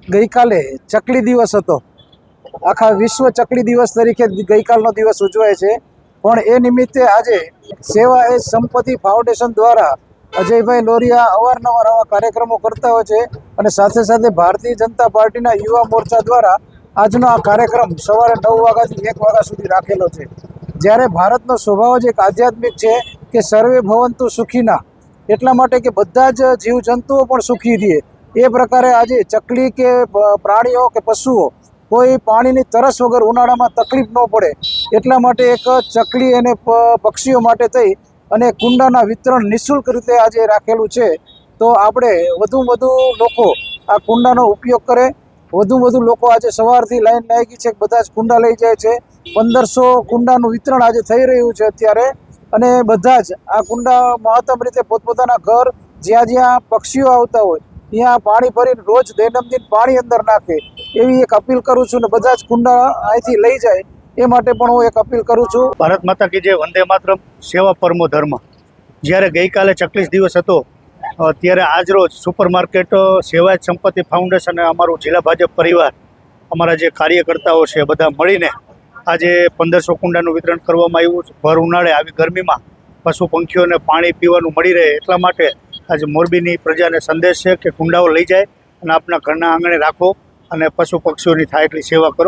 ગઈકાલે ચકલી દિવસ હતો। આખા વિશ્વ ચકલી દિવસ તરીકે ગઈકાલનો દિવસ ઉજવાય છે। પણ એ નિમિત્તે આજે સેવા એ સંપત્તિ ફાઉન્ડેશન દ્વારા અજયભાઈ લોરિયા અવારનવાર આવા કાર્યક્રમો કરતા હોય છે અને સાથે સાથે ભારતીય જનતા પાર્ટીના યુવા મોરચા દ્વારા આજનો આ કાર્યક્રમ સવારે 9 વાગ્યાથી 1 વાગ્યા સુધી રાખેલો છે। જ્યારે ભારતનો સ્વભાવ જ એક આધ્યાત્મિક છે કે સર્વે ભવંતુ સુખીના, એટલા માટે કે બધા જ જીવજંતુઓ પણ સુખી રહે એ પ્રકારે આજે ચકલી કે પ્રાણીઓ કે પશુઓ કોઈ પાણીની તરસ વગર ઉનાળામાં તકલીફ ન પડે એટલા માટે એક ચકલી અને પક્ષીઓ માટે થઈ અને કુંડાના વિતરણ નિઃશુલ્ક રીતે આજે રાખેલું છે। તો આપણે વધુમાં વધુ લોકો આ કુંડાનો ઉપયોગ કરે। વધુ લોકો આજે સવારથી લાઈન લાગી છે, બધા જ કુંડા લઈ જાય છે। 1500 કુંડાનું વિતરણ આજે થઈ રહ્યું છે અત્યારે, અને બધા જ આ કુંડા મહત્તમ રીતે પોતપોતાના ઘર જ્યાં જ્યાં પક્ષીઓ આવતા હોય ત્યાં પાણી ભરીને રોજ દૈનંદિન પાણી અંદર નાખે એવી એક અપીલ કરું છું, ને બધા જ કુંડા અહીંથી લઈ જાય એ માટે પણ હું એક અપીલ કરું છું। ભારત માતા કી જય, વંદે માતરમ, સેવા પરમો ધર્મ। જ્યારે ગઈકાલે 40 દિવસ હતો ત્યારે આજરોજ સુપરમાર્કેટ સેવાયત સંપત્તિ ફાઉન્ડેશન અને અમારું જિલ્લા ભાજપ પરિવાર, અમારા જે કાર્યકર્તાઓ છે બધા મળીને આજે 1500 કુંડાનું વિતરણ કરવામાં આવ્યું છે। ભર ઉનાળે આવી ગરમીમાં પશુ પંખીઓને પાણી પીવાનું મળી રહે એટલા માટે આજે મોરબીની પ્રજાને સંદેશ છે કે કુંડાઓ લઈ જાય અને આપના ઘરના આંગણે રાખો અને પશુ પક્ષીઓની થાય એટલી સેવા કરો।